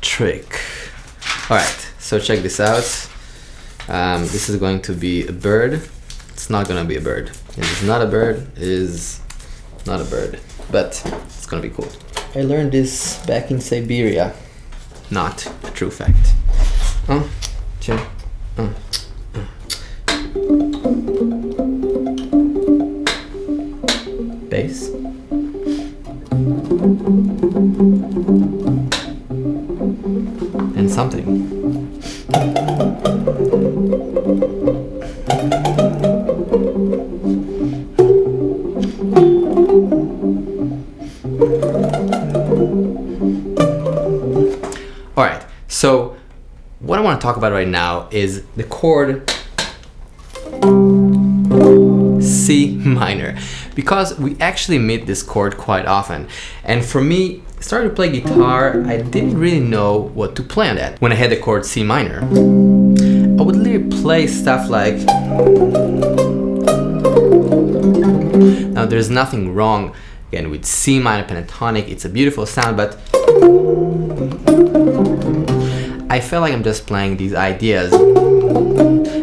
trick. Alright, so check this out. This is going to be a bird. It's not gonna be a bird. It is not a bird. It is not a bird. But it's gonna be cool. I learned this back in Siberia. Not a true fact. Bass. And something. Alright, so what I want to talk about right now is the chord C minor, because we actually meet this chord quite often, and for me, starting to play guitar, I didn't really know what to play on that. When I had the chord C minor, I would literally play stuff like... Now there's nothing wrong, again, with C minor pentatonic, it's a beautiful sound, but I feel like I'm just playing these ideas,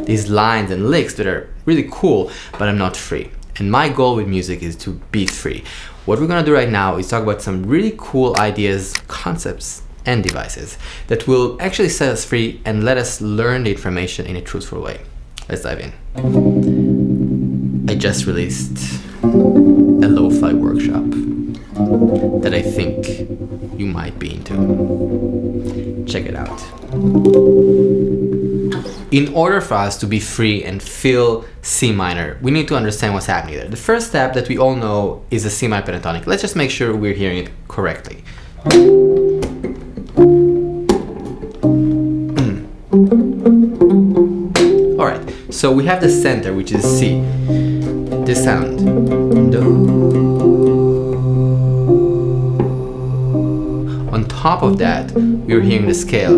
these lines and licks that are really cool, but I'm not free. And my goal with music is to be free. What we're gonna do right now is talk about some really cool ideas, concepts, and devices that will actually set us free and let us learn the information in a truthful way. Let's dive in. I just released a lo-fi workshop that I think you might be into. Check it out. In order for us to be free and feel C minor, we need to understand what's happening there. The first step that we all know is a C minor pentatonic. Let's just make sure we're hearing it correctly. Alright, so we have the center, which is C. This sound. On top of that, we're hearing the scale.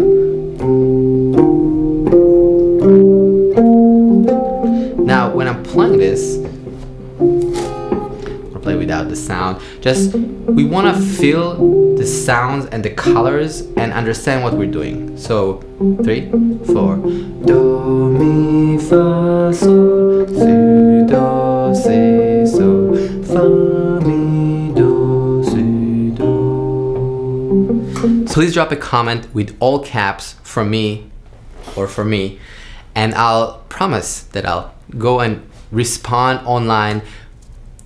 Now, when I'm playing this, I'll play without the sound. Just, we want to feel the sounds and the colors and understand what we're doing. So, 3, 4. Do, mi, fa, sol, si, do, si, sol, fa, mi, do, si, do. Please drop a comment with all caps for me or for me, and I'll promise that I'll go and respond online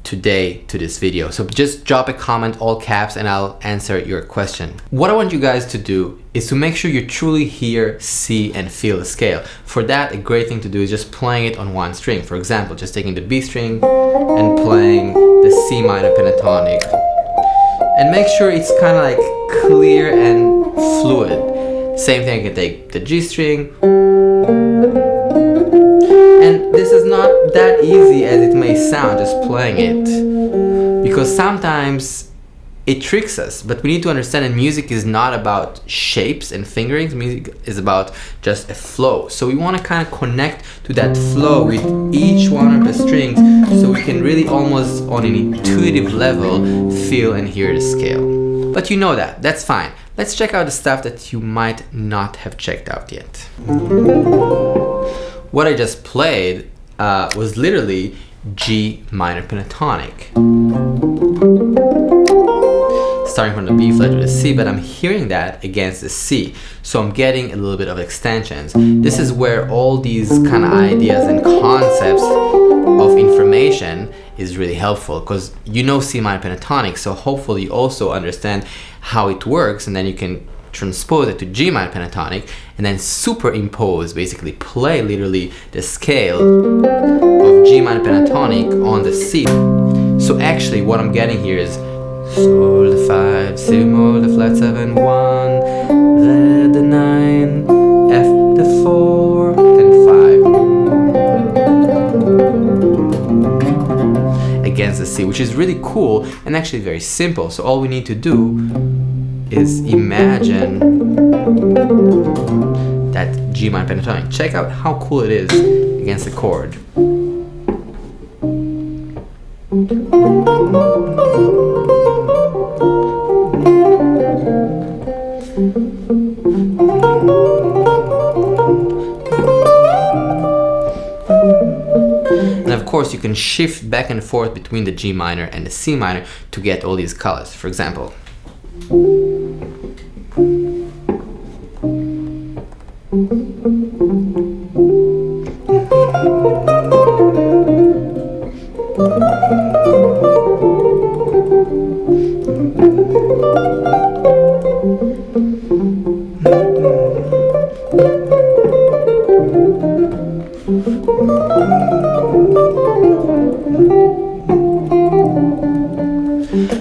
today to this video. So just drop a comment, all caps, and I'll answer your question. What I want you guys to do is to make sure you truly hear, see, and feel the scale. For that, a great thing to do is just playing it on one string. For example, just taking the B string and playing the C minor pentatonic. And make sure it's kind of like clear and fluid. Same thing, I can take the G string. And this is not that easy as it may sound, just playing it. Because sometimes it tricks us, but we need to understand that music is not about shapes and fingerings. Music is about just a flow. So we want to kind of connect to that flow with each one of the strings so we can really almost on an intuitive level feel and hear the scale. But you know that, that's fine. Let's check out the stuff that you might not have checked out yet. What I just played was literally G minor pentatonic. Starting from the B flat to the C, but I'm hearing that against the C. So I'm getting a little bit of extensions. This is where all these kind of ideas and concepts of information is really helpful, because you know C minor pentatonic, so hopefully you also understand how it works, and then you can transpose it to G minor pentatonic and then superimpose, basically play literally the scale of G minor pentatonic on the C. So actually what I'm getting here is Sol the 5, Si Moll the flat 7, 1, Re the 9, F the 4, and 5 against the C, which is really cool and actually very simple. So all we need to do is imagine that G minor pentatonic. Check out how cool it is against the chord. course, you can shift back and forth between the G minor and the C minor to get all these colors. For example,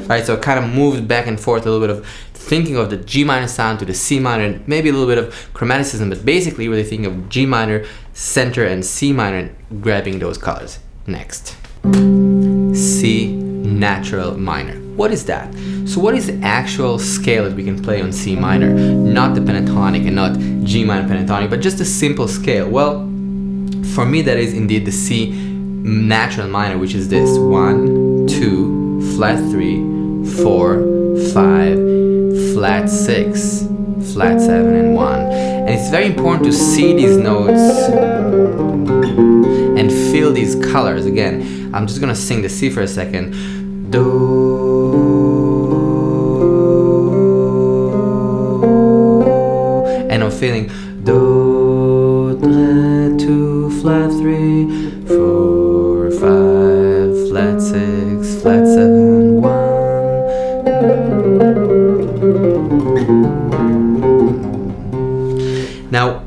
right, so it kind of moved back and forth a little bit of thinking of the G minor sound to the C minor, and maybe a little bit of chromaticism, but basically really thinking of G minor, center, and C minor, and grabbing those colors. Next, C natural minor. What is that? So what is the actual scale that we can play on C minor? Not the pentatonic and not G minor pentatonic, but just a simple scale. Well, for me that is indeed the C natural minor, which is this: 1, 2, flat 3, 4, 5, flat 6, flat 7, and 1. And it's very important to see these notes and feel these colors. Again, I'm just gonna sing the C for a second. Do, and I'm feeling do, 2, flat 3, 4, 5, flat 6, flat 7, 1. Now,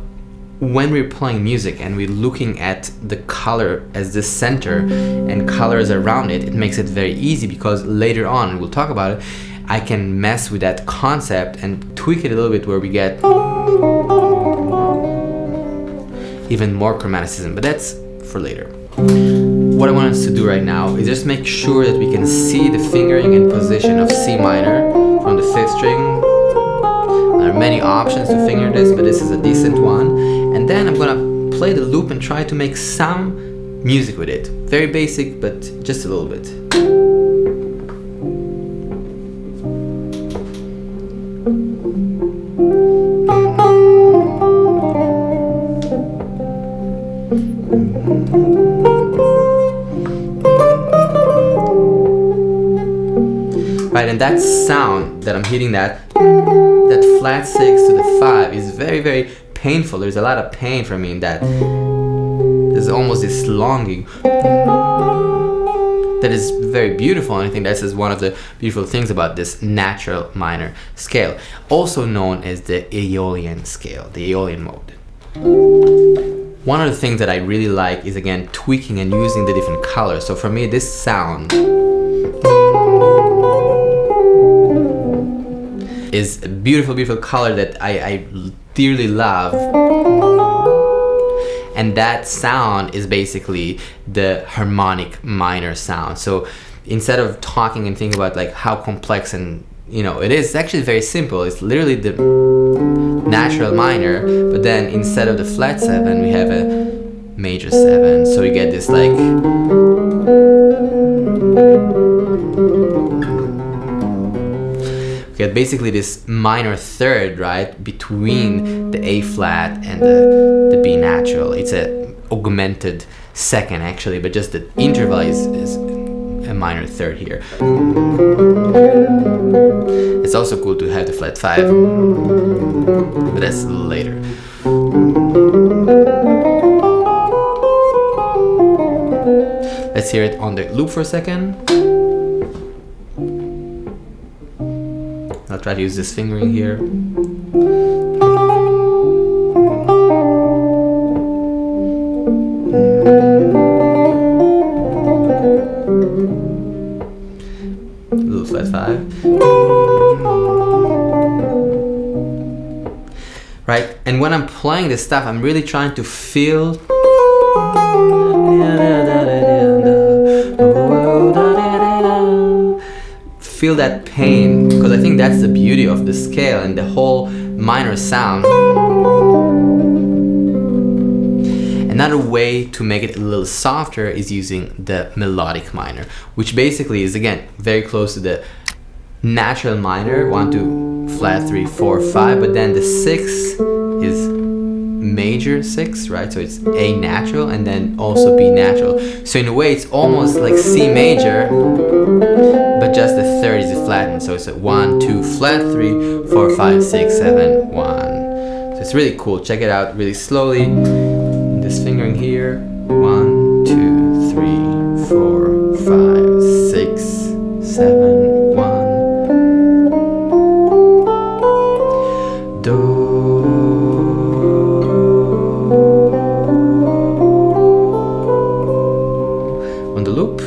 when we're playing music and we're looking at the color as the center and colors around it, it makes it very easy, because later on, we'll talk about it, I can mess with that concept and tweak it a little bit where we get even more chromaticism, but that's for later. What I want us to do right now is just make sure that we can see the fingering and position of C minor from the 5th string. There are many options to finger this, but this is a decent one. And then I'm gonna play the loop and try to make some music with it. Very basic, but just a little bit. Right, and that sound that I'm hitting, that flat 6 to the 5 is very, very painful. There's a lot of pain for me in that. There's almost this longing that is very beautiful, and I think this is one of the beautiful things about this natural minor scale, also known as the Aeolian scale, the Aeolian mode. One of the things that I really like is, again, tweaking and using the different colors. So for me, this sound is a beautiful, beautiful color that I dearly love. And that sound is basically the harmonic minor sound. So instead of talking and thinking about like how complex and it is, it's actually very simple. It's literally the natural minor, but then instead of the flat 7, we have a major 7. So you get this like get basically this minor third, right, between the A flat and the B natural. It's a augmented second actually, but just the interval is a minor third here. It's also cool to have the flat 5, but that's later. Let's hear it on the loop for a second. I'll try to use this fingering here. A little flat 5. Right, and when I'm playing this stuff, I'm really trying to feel that pain, because I think that's the beauty of the scale and the whole minor sound. Another way to make it a little softer is using the melodic minor, which basically is, again, very close to the natural minor, 1, 2, flat 3, 4, 5, but then the 6 is major 6, right? So it's A natural and then also B natural. So in a way, it's almost like C major, but just the third is flattened. So it's a 1, 2, flat, 3, 4, 5, 6, 7, 1. So it's really cool. Check it out really slowly. This fingering here. 1, 2, 3, 4, 5, 6, 7, 1. Do. On the loop.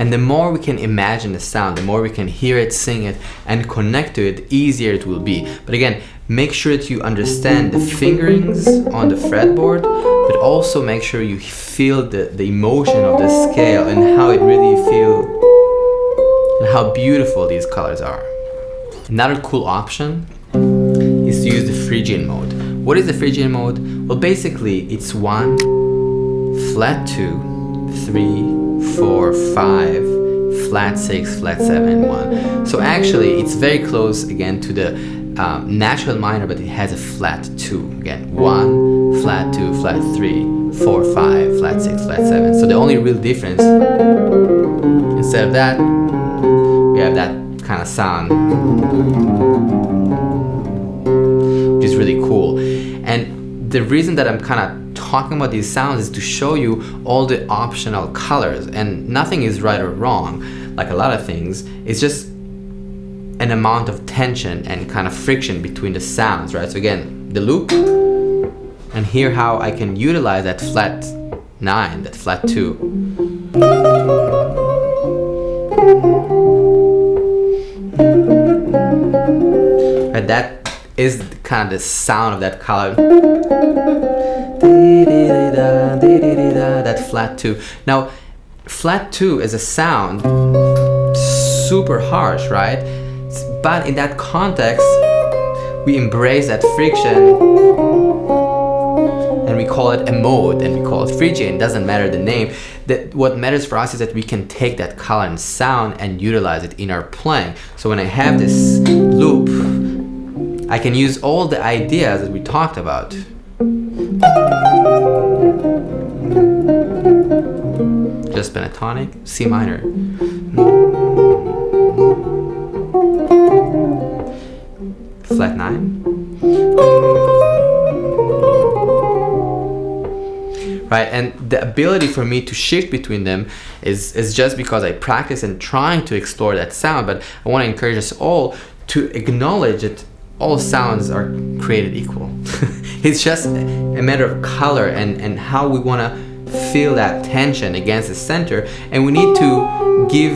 And the more we can imagine the sound, the more we can hear it, sing it, and connect to it, easier it will be. But again, make sure that you understand the fingerings on the fretboard, but also make sure you feel the emotion of the scale and how it really feels and how beautiful these colors are. Another cool option is to use the Phrygian mode. What is the Phrygian mode? Well, basically, it's 1, flat 2, 3, 4, 5, flat 6, flat 7, 1. So actually, it's very close again to the natural minor, but it has a flat 2. Again, 1, flat 2, flat 3, 4, 5, flat 6, flat 7. So the only real difference, instead of that, we have that kind of sound, which is really cool. And the reason that I'm kind of talking about these sounds is to show you all the optional colors, and nothing is right or wrong, like a lot of things. It's just an amount of tension and kind of friction between the sounds, right? So again, the loop, and hear how I can utilize that flat 9, that flat 2. And that is kind of the sound of that color. That flat 2. Now, flat 2 is a sound super harsh, right? But in that context, we embrace that friction and we call it a mode, and we call it Phrygian. It doesn't matter the name. What matters for us is that we can take that color and sound and utilize it in our playing. So when I have this loop, I can use all the ideas that we talked about. Just pentatonic, C minor. Flat 9. Right, and the ability for me to shift between them is just because I practice and trying to explore that sound. But I want to encourage us all to acknowledge that all sounds are created equal. It's just a matter of color and how we want to feel that tension against the center, and we need to give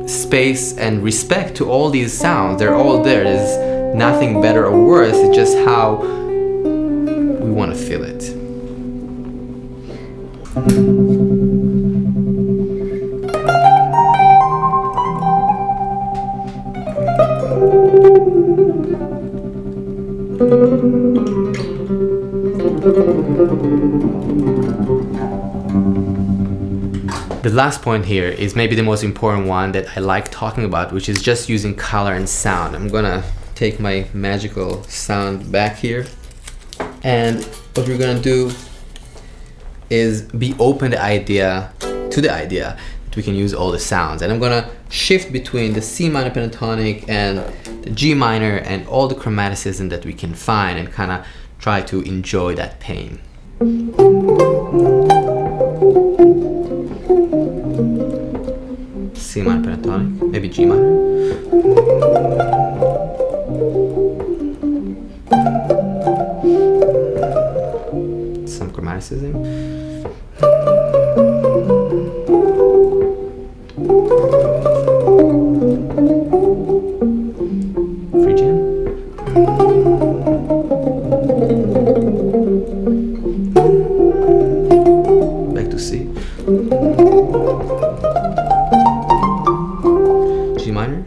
space and respect to all these sounds. They're all there. There's nothing better or worse. It's just how we want to feel it. The last point here is maybe the most important one that I like talking about, which is just using color and sound. I'm gonna take my magical sound back here, and what we're gonna do is be open to the idea that we can use all the sounds. And I'm gonna shift between the C minor pentatonic and the G minor and all the chromaticism that we can find, and kind of try to enjoy that pain. C minor pentatonic, maybe G minor. Some chromaticism. Phrygian. Back to C. G minor. minor.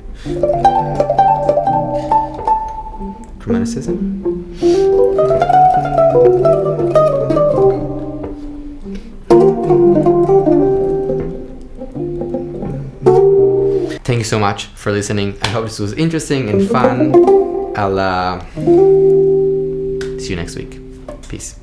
Chromaticism. Thank you so much for listening. I hope this was interesting and fun. I'll see you next week. Peace.